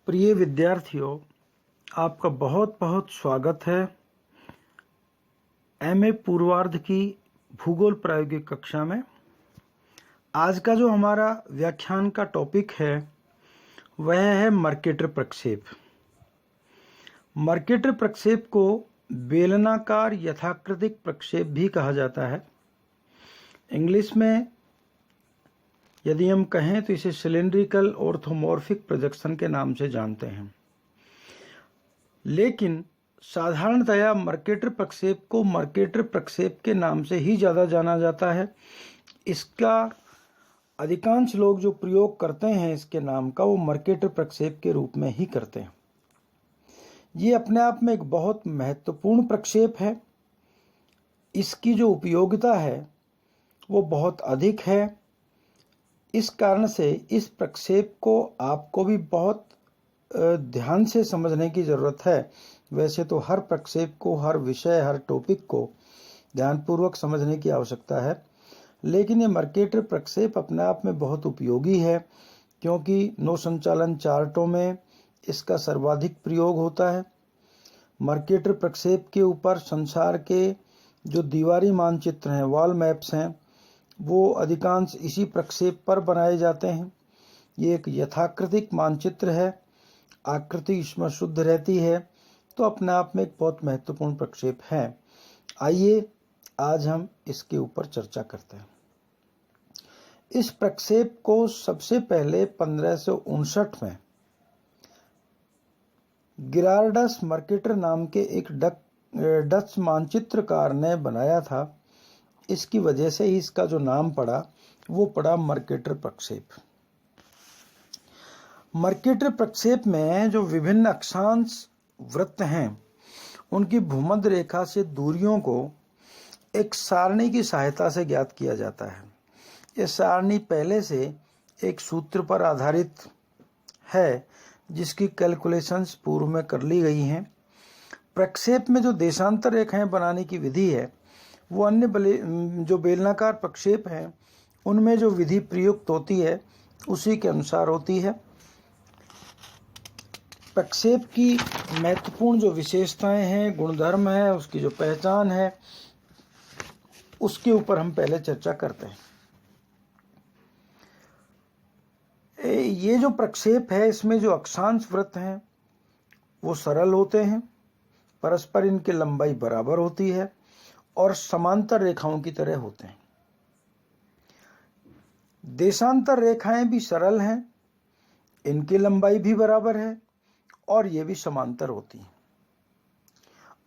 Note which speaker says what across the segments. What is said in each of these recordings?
Speaker 1: प्रिय विद्यार्थियों, आपका बहुत बहुत स्वागत है एमए पूर्वार्ध की भूगोल प्रायोगिक कक्षा में। आज का जो हमारा व्याख्यान का टॉपिक है वह है मर्केटर प्रक्षेप। मर्केटर प्रक्षेप को बेलनाकार यथाकृतिक प्रक्षेप भी कहा जाता है। इंग्लिश में यदि हम कहें तो इसे सिलिंड्रिकल ऑर्थोमॉर्फिक प्रोजेक्शन के नाम से जानते हैं, लेकिन साधारणतया मर्केटर प्रक्षेप को मर्केटर प्रक्षेप के नाम से ही ज़्यादा जाना जाता है। इसका अधिकांश लोग जो प्रयोग करते हैं इसके नाम का, वो मर्केटर प्रक्षेप के रूप में ही करते हैं। ये अपने आप में एक बहुत महत्वपूर्ण प्रक्षेप है। इसकी जो उपयोगिता है वो बहुत अधिक है। इस कारण से इस प्रक्षेप को आपको भी बहुत ध्यान से समझने की ज़रूरत है। वैसे तो हर प्रक्षेप को, हर विषय, हर टॉपिक को ध्यानपूर्वक समझने की आवश्यकता है, लेकिन ये मर्केटर प्रक्षेप अपने आप में बहुत उपयोगी है, क्योंकि नौ संचालन चार्टों में इसका सर्वाधिक प्रयोग होता है। मर्केटर प्रक्षेप के ऊपर संसार के जो दीवारी मानचित्र हैं, वॉल मैप्स हैं, वो अधिकांश इसी प्रक्षेप पर बनाए जाते हैं। ये एक यथाकृतिक मानचित्र है, आकृति इसमें शुद्ध रहती है, तो अपने आप में एक बहुत महत्वपूर्ण प्रक्षेप है। आइए आज हम इसके ऊपर चर्चा करते हैं। इस प्रक्षेप को सबसे पहले 1559 में गिरार्डस मर्केटर नाम के एक डच मानचित्रकार ने बनाया था। इसकी वजह से ही इसका जो नाम पड़ा वो पड़ा मर्केटर प्रक्षेप। मर्केटर प्रक्षेप में जो विभिन्न अक्षांश वृत्त हैं उनकी भूमध्य रेखा से दूरियों को एक सारणी की सहायता से ज्ञात किया जाता है। यह सारणी पहले से एक सूत्र पर आधारित है जिसकी कैलकुलेशंस पूर्व में कर ली गई हैं। प्रक्षेप में जो देशांतर रेखाएं बनाने की विधि है वो अन्य जो बेलनाकार प्रक्षेप हैं उनमें जो विधि प्रयुक्त होती है उसी के अनुसार होती है। प्रक्षेप की महत्वपूर्ण जो विशेषताएं हैं, गुणधर्म है, उसकी जो पहचान है, उसके ऊपर हम पहले चर्चा करते हैं। ये जो प्रक्षेप है इसमें जो अक्षांश वृत्त हैं वो सरल होते हैं, परस्पर इनकी लंबाई बराबर होती है और समांतर रेखाओं की तरह होते हैं। देशांतर रेखाएं भी सरल हैं, इनकी लंबाई भी बराबर है और ये भी समांतर होती हैं।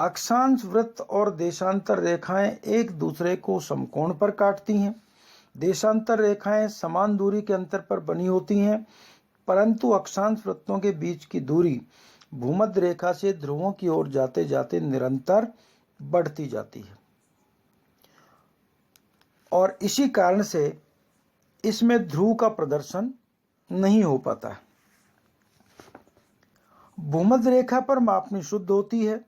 Speaker 1: अक्षांश वृत्त और देशांतर रेखाएं एक दूसरे को समकोण पर काटती हैं। देशांतर रेखाएं समान दूरी के अंतर पर बनी होती हैं, परंतु अक्षांश वृत्तों के बीच की दूरी भूमध्य रेखा से ध्रुवों की ओर जाते जाते निरंतर बढ़ती जाती है और इसी कारण से इसमें ध्रुव का प्रदर्शन नहीं हो पाता। भूमध्य रेखा पर मापनी शुद्ध होती है,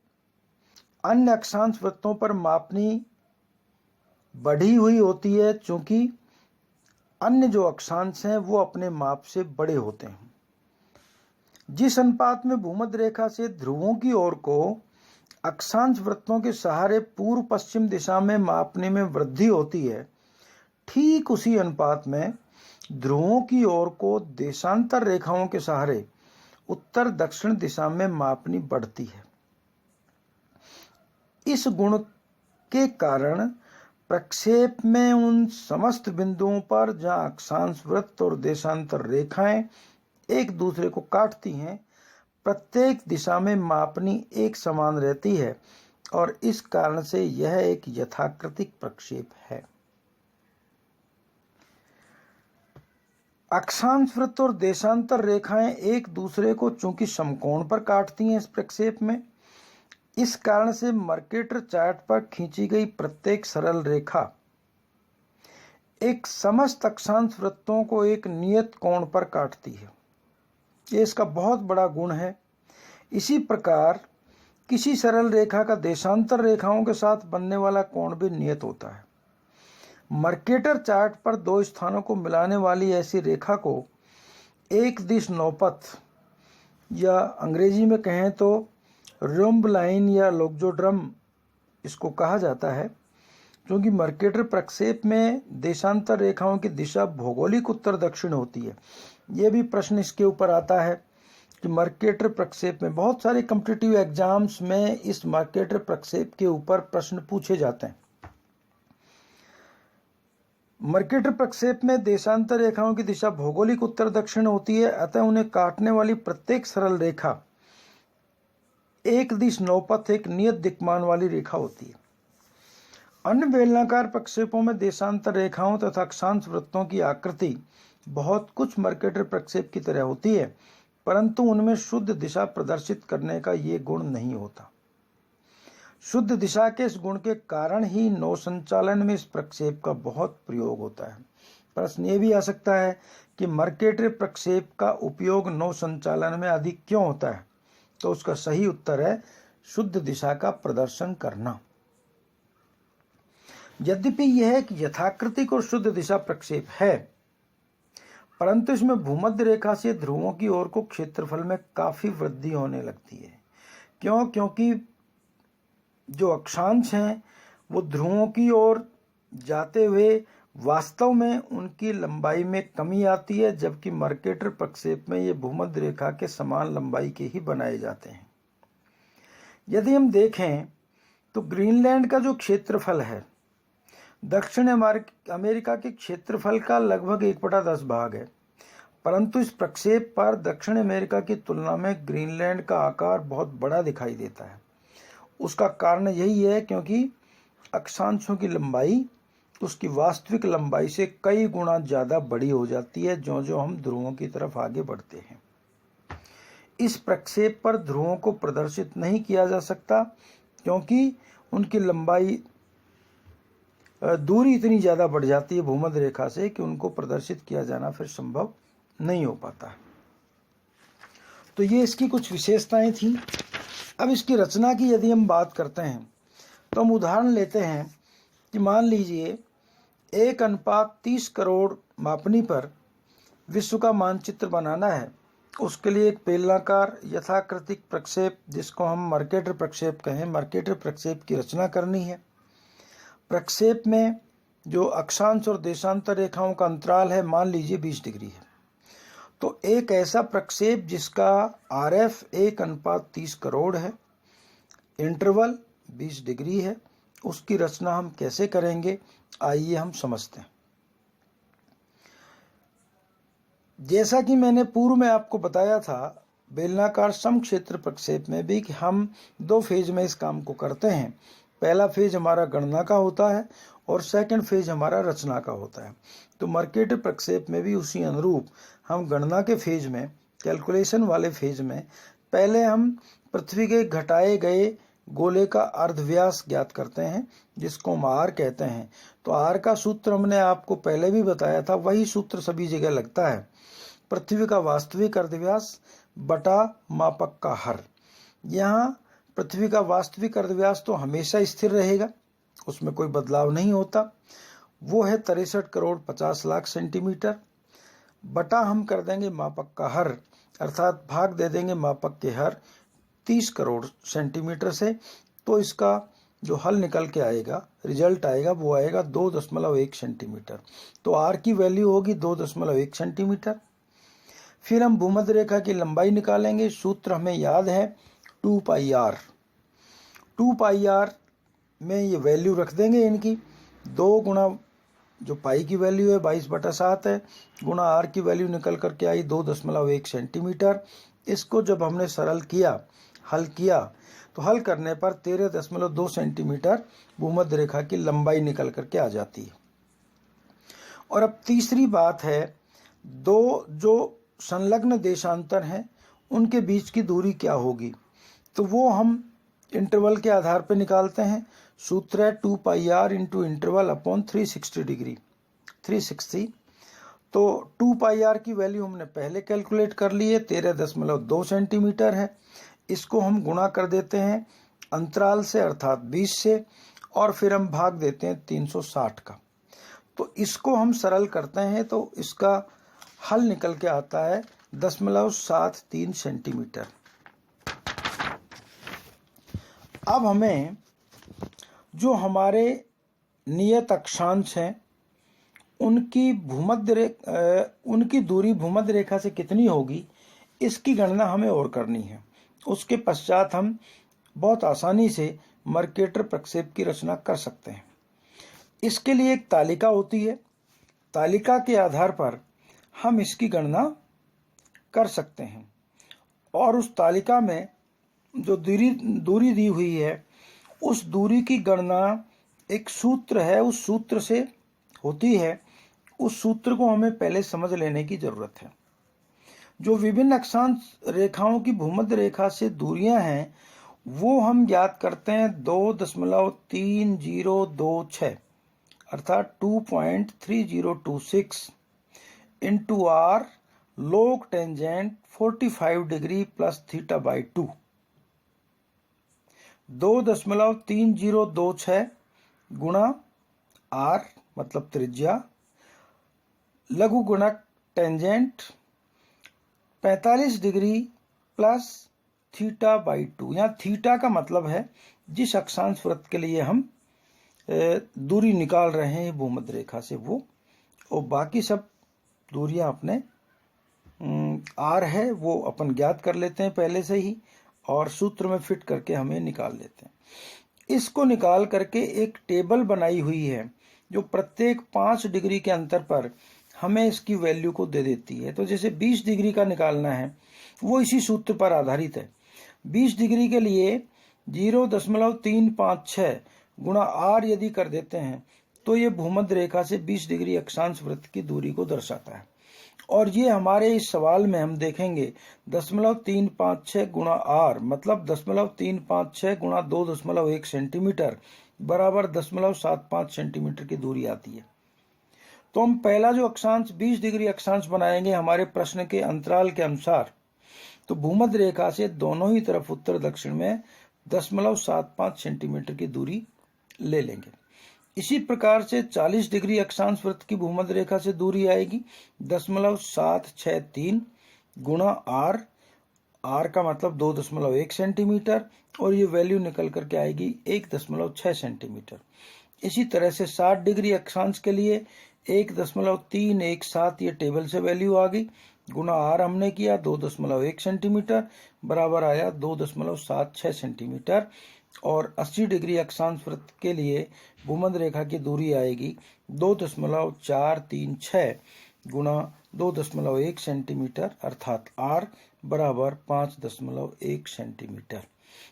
Speaker 1: अन्य अक्षांश वृत्तों पर मापनी बढ़ी हुई होती है, क्योंकि अन्य जो अक्षांश हैं वो अपने माप से बड़े होते हैं। जिस अनुपात में भूमध्य रेखा से ध्रुवों की ओर को अक्षांश वृत्तों के सहारे पूर्व पश्चिम दिशा में मापने में वृद्धि होती है, ठीक उसी अनुपात में ध्रुवों की ओर को देशांतर रेखाओं के सहारे उत्तर दक्षिण दिशा में मापनी बढ़ती है। इस गुण के कारण प्रक्षेप में उन समस्त बिंदुओं पर जहां अक्षांश वृत्त और देशांतर रेखाएं एक दूसरे को काटती हैं, प्रत्येक दिशा में मापनी एक समान रहती है और इस कारण से यह एक यथाकृतिक प्रक्षेप है। अक्षांश वृत्त और देशांतर रेखाएं एक दूसरे को चूंकि समकोण पर काटती हैं इस प्रक्षेप में, इस कारण से मर्केटर चार्ट पर खींची गई प्रत्येक सरल रेखा एक समस्त अक्षांश वृत्तों को एक नियत कोण पर काटती है। ये इसका बहुत बड़ा गुण है। इसी प्रकार किसी सरल रेखा का देशांतर रेखाओं के साथ बनने वाला कोण भी नियत होता है। मर्केटर चार्ट पर दो स्थानों को मिलाने वाली ऐसी रेखा को एक दिश नौपथ या अंग्रेजी में कहें तो रोम्ब लाइन या लोक्जोड्रम इसको कहा जाता है, क्योंकि मर्केटर प्रक्षेप में देशांतर रेखाओं की दिशा भौगोलिक उत्तर दक्षिण होती है। ये भी प्रश्न इसके ऊपर आता है कि मर्केटर प्रक्षेप में बहुत सारे कॉम्पिटिटिव एग्जाम्स में इस मर्केटर प्रक्षेप के ऊपर प्रश्न पूछे जाते हैं। मर्केटर प्रक्षेप में देशांतर रेखाओं की दिशा भौगोलिक उत्तर दक्षिण होती है, अतः उन्हें काटने वाली प्रत्येक सरल रेखा एक दिश नौपथ एक नियत दिक्मान वाली रेखा होती है। अन्य बेलनाकार प्रक्षेपों में देशांतर रेखाओं तथा अक्षांश वृत्तों की आकृति बहुत कुछ मर्केटर प्रक्षेप की तरह होती है, परंतु उनमें शुद्ध दिशा प्रदर्शित करने का ये गुण नहीं होता। शुद्ध दिशा के इस गुण के कारण ही नौ संचालन में इस प्रक्षेप का बहुत प्रयोग होता है। प्रश्न ये भी आ सकता है कि मर्केटर प्रक्षेप का उपयोग नौ संचालन में अधिक क्यों होता है, तो उसका सही उत्तर है शुद्ध दिशा का प्रदर्शन करना। यद्यपि यह एक यथाकृतिक और शुद्ध दिशा प्रक्षेप है, परंतु इसमें भूमध्य रेखा से ध्रुवों की ओर को क्षेत्रफल में काफी वृद्धि होने लगती है। क्यों? क्योंकि जो अक्षांश हैं वो ध्रुवों की ओर जाते हुए वास्तव में उनकी लंबाई में कमी आती है, जबकि मर्केटर प्रक्षेप में ये भूमध्य रेखा के समान लंबाई के ही बनाए जाते हैं। यदि हम देखें तो ग्रीनलैंड का जो क्षेत्रफल है दक्षिण अमेरिका के क्षेत्रफल का लगभग 1/10 भाग है, परंतु इस प्रक्षेप पर दक्षिण अमेरिका की तुलना में ग्रीनलैंड का आकार बहुत बड़ा दिखाई देता है। उसका कारण यही है क्योंकि अक्षांशों की लंबाई उसकी वास्तविक लंबाई से कई गुना ज़्यादा बड़ी हो जाती है जो जो हम ध्रुवों की तरफ आगे बढ़ते हैं। इस प्रक्षेप पर ध्रुवों को प्रदर्शित नहीं किया जा सकता क्योंकि उनकी लंबाई दूरी इतनी ज़्यादा बढ़ जाती है भूमध्य रेखा से कि उनको प्रदर्शित किया जाना फिर संभव नहीं हो पाता। तो ये इसकी कुछ विशेषताएं थी। अब इसकी रचना की यदि हम बात करते हैं तो हम उदाहरण लेते हैं कि मान लीजिए 1:30 करोड़ मापनी पर विश्व का मानचित्र बनाना है। उसके लिए एक बेलनाकार यथाकृतिक प्रक्षेप, जिसको हम मर्केटर प्रक्षेप कहें, मर्केटर प्रक्षेप की रचना करनी है। प्रक्षेप में जो अक्षांश और देशांतर रेखाओं का अंतराल है मान लीजिए 20 डिग्री है। तो एक ऐसा प्रक्षेप जिसका RF 1:30 करोड़ है, इंटरवल 20 डिग्री है, उसकी रचना हम कैसे करेंगे आइए हम समझते हैं। जैसा कि मैंने पूर्व में आपको बताया था, बेलनाकार समक्षेत्र प्रक्षेप में भी कि हम 2 फेज में इस काम को करते हैं। पहला फेज हमारा गणना का होता है और सेकंड फेज हमारा रचना का होता है। तो मर्केटर प्रक्षेप में भी उसी अनुरूप हम गणना के फेज में, कैलकुलेशन वाले फेज में, पहले हम पृथ्वी के घटाए गए गोले का अर्धव्यास ज्ञात करते हैं, जिसको हम R कहते हैं। तो R का सूत्र हमने आपको पहले भी बताया था, वही सूत्र सभी जगह लगता है, पृथ्वी का वास्तविक अर्धव्यास बटा मापक का हर। यहाँ पृथ्वी का वास्तविक अर्धव्यास तो हमेशा स्थिर रहेगा, उसमें कोई बदलाव नहीं होता, वो है 63 करोड़ 50 लाख सेंटीमीटर, बटा हम कर देंगे मापक का हर, अर्थात भाग दे देंगे मापक के हर 30 करोड़ सेंटीमीटर से। तो इसका जो हल निकल के आएगा, रिजल्ट आएगा, वो आएगा 2.1 सेंटीमीटर। तो R की वैल्यू होगी 2.1 सेंटीमीटर। फिर हम भूमध्य रेखा की लंबाई निकालेंगे। सूत्र हमें याद है 2πr। 2πr में ये वैल्यू रख देंगे इनकी, 2 गुना जो पाई की वैल्यू है 22/7 है, गुना R की वैल्यू निकल करके आई 2.1 सेंटीमीटर। इसको जब हमने सरल किया, हल किया, तो हल करने पर 13.2 सेंटीमीटर भूमध्य रेखा की लंबाई निकल करके आ जाती है। और अब तीसरी बात है, 2 जो संलग्न देशांतर हैं उनके बीच की दूरी क्या होगी, तो वो हम इंटरवल के आधार पर निकालते हैं। सूत्र है 2πr into interval upon 360 degree 360। तो 2πr की वैल्यू हमने पहले कैलकुलेट कर ली है, 13.2 सेंटीमीटर है। इसको हम गुणा कर देते हैं अंतराल से, अर्थात 20 से, और फिर हम भाग देते हैं 360 का। तो इसको हम सरल करते हैं तो इसका हल निकल के आता है 0.73 सेंटीमीटर। अब हमें जो हमारे नियत अक्षांश हैं उनकी दूरी भूमध्य रेखा से कितनी होगी, इसकी गणना हमें और करनी है। उसके पश्चात हम बहुत आसानी से मर्केटर प्रक्षेप की रचना कर सकते हैं। इसके लिए एक तालिका होती है, तालिका के आधार पर हम इसकी गणना कर सकते हैं और उस तालिका में जो दूरी दी हुई है उस दूरी की गणना एक सूत्र है, उस सूत्र से होती है। उस सूत्र को हमें पहले समझ लेने की जरूरत है। जो विभिन्न अक्षांश रेखाओं की भूमध्य रेखा से दूरियां हैं वो हम ज्ञात करते हैं 2.3026 अर्थात 2.3026 इंटू आर लोग tangent 45 degree plus theta by 2। 2.3026 गुणा आर मतलब त्रिज्या लघु गुणक tangent 45 degree plus theta by 2। यहाँ थीटा का मतलब है जिस अक्षांश वृत्त के लिए हम दूरी निकाल रहे हैं भूमध्य रेखा से वो, और बाकी सब दूरियां अपने आर है वो अपन ज्ञात कर लेते हैं पहले से ही और सूत्र में फिट करके हमें निकाल लेते हैं। इसको निकाल करके एक टेबल बनाई हुई है जो प्रत्येक 5 डिग्री के अंतर पर हमें इसकी वैल्यू को दे देती है। तो जैसे 20 डिग्री का निकालना है वो इसी सूत्र पर आधारित है। 20 डिग्री के लिए 0.356 गुणा आर यदि कर देते हैं तो ये भूमध्य रेखा से 20 डिग्री अक्षांश वृत्त की दूरी को दर्शाता है। और ये हमारे इस सवाल में हम देखेंगे 0.356 गुणा आर मतलब 0.356 गुणा 2.1 सेंटीमीटर बराबर 0.75 सेंटीमीटर की दूरी आती है। तो हम पहला जो अक्षांश 20 डिग्री अक्षांश बनाएंगे हमारे प्रश्न के अंतराल के अनुसार, तो भूमध्य रेखा से दोनों ही तरफ उत्तर दक्षिण में 0.75 सेंटीमीटर की दूरी ले लेंगे। इसी प्रकार से 40 डिग्री अक्षांश वृत्त की भूमध्य रेखा से दूरी आएगी 0.763 गुणा आर, आर का मतलब 2.1 सेंटीमीटर और ये वैल्यू निकल करके आएगी 1.6 सेंटीमीटर। इसी तरह से 60 डिग्री अक्षांश के लिए 1.317 ये टेबल से वैल्यू आ गई गुणा आर हमने किया 2.1 सेंटीमीटर बराबर आया 2.76 सेंटीमीटर। और 80 डिग्री अक्षांश वृत्त के लिए भूमध्य रेखा की दूरी आएगी 2.436 गुणा 2.1 सेंटीमीटर अर्थात आर बराबर 5.1 सेंटीमीटर।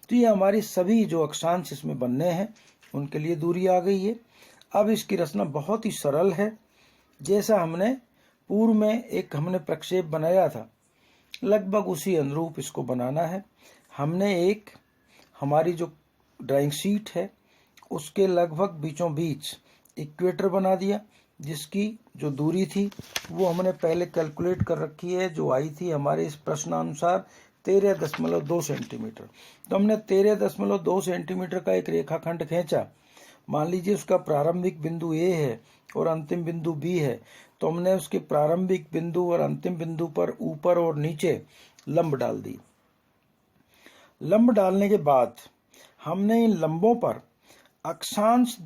Speaker 1: तो ये हमारी सभी जो अक्षांश इसमें बनने हैं उनके लिए दूरी आ गई है। अब इसकी रचना बहुत ही सरल है। जैसा हमने पूर्व में एक हमने प्रक्षेप बनाया था लगभग उसी अनुरूप इसको बनाना है। हमने एक हमारी जो ड्राइंग शीट है उसके लगभग बीचों बीच इक्वेटर बना दिया जिसकी जो दूरी थी वो हमने पहले कैलकुलेट कर रखी है, जो आई थी हमारे इस प्रश्नानुसार 13.2 सेंटीमीटर। तो हमने 13.2 सेंटीमीटर का एक रेखाखंड खींचा। मान लीजिए उसका प्रारंभिक बिंदु ए है और अंतिम बिंदु बी है, तो हमने उसके प्रारंभिक बिंदु और अंतिम बिंदु पर ऊपर और नीचे लंब डाल दी। लंब डालने के बाद हमने इन लंबों पर अक्षांश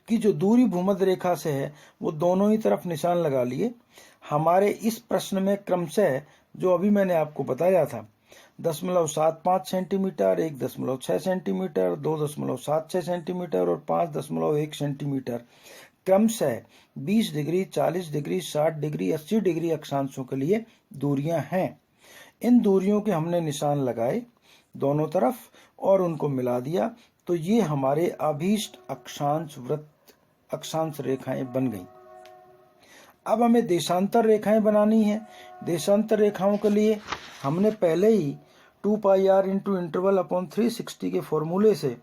Speaker 1: की जो दूरी भूमध्य रेखा से है वो दोनों ही तरफ निशान लगा लिए। हमारे इस प्रश्न में क्रमशः जो अभी मैंने आपको बताया था 0.75 सेंटीमीटर, 1.6 सेंटीमीटर, 2.76 सेंटीमीटर और 5.1 सेंटीमीटर क्रमशः 20 डिग्री, 40 डिग्री, 60 डिग्री, 80 डिग्री अक्षांशों के लिए दूरियां हैं। इन दूरियों के हमने निशान लगाए दोनों तरफ और उनको मिला दिया, तो ये हमारे अभीष्ट अक्षांश वृत्त अक्षांश रेखाएं बन गई। अब हमें देशांतर रेखाएं बनानी है। देशांतर रेखाओं के लिए हमने पहले ही 2πr इंटू इंटरवल अपॉन 360 के फॉर्मूले से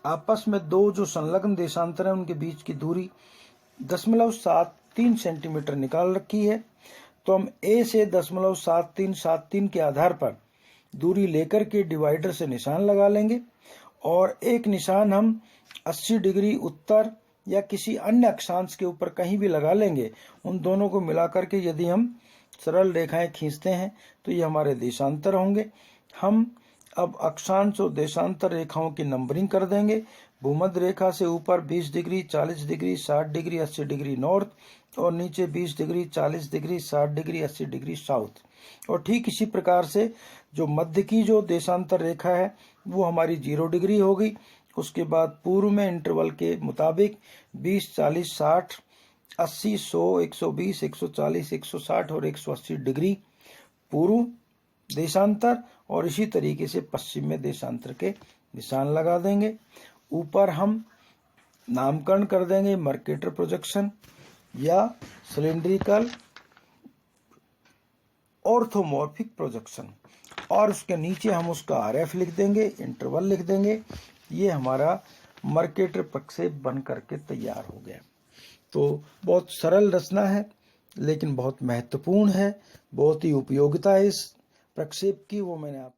Speaker 1: आपस में दो जो संलग्न देशांतर है उनके बीच की दूरी 0.73 सेंटीमीटर निकाल रखी है। तो हम ए से 0.7373 के आधार पर दूरी लेकर के डिवाइडर से निशान लगा लेंगे और एक निशान हम 80 डिग्री उत्तर या किसी अन्य अक्षांश के ऊपर कहीं भी लगा लेंगे। उन दोनों को मिलाकर के यदि हम सरल रेखाएं खींचते हैं तो ये हमारे देशांतर होंगे। हम अब अक्षांश और देशांतर रेखाओं की नंबरिंग कर देंगे। भूमध्य रेखा से ऊपर 20 degree, 40 degree, 60 degree, 80 degree north और नीचे 20 degree, 40 degree, 60 degree, 80 degree south. और ठीक इसी प्रकार से जो मध्य की जो देशांतर रेखा है वो हमारी 0 डिग्री होगी। उसके बाद पूर्व में इंटरवल के मुताबिक 20, 40, 60, 80, 100, 120, 140, 160 और 180 डिग्री पूर्व देशांतर, और इसी तरीके से पश्चिम में देशांतर के निशान लगा देंगे। ऊपर हम नामकरण कर देंगे मर्केटर प्रोजेक्शन या सिलिंड्रिकल ऑर्थोमॉर्फिक प्रोजेक्शन, और उसके नीचे हम उसका आरएफ लिख देंगे, इंटरवल लिख देंगे। ये हमारा मर्केटर प्रक्षेप बन करके तैयार हो गया। तो बहुत सरल रचना है लेकिन बहुत महत्वपूर्ण है, बहुत ही उपयोगिता है इस प्रक्षेप की, वो मैंने आप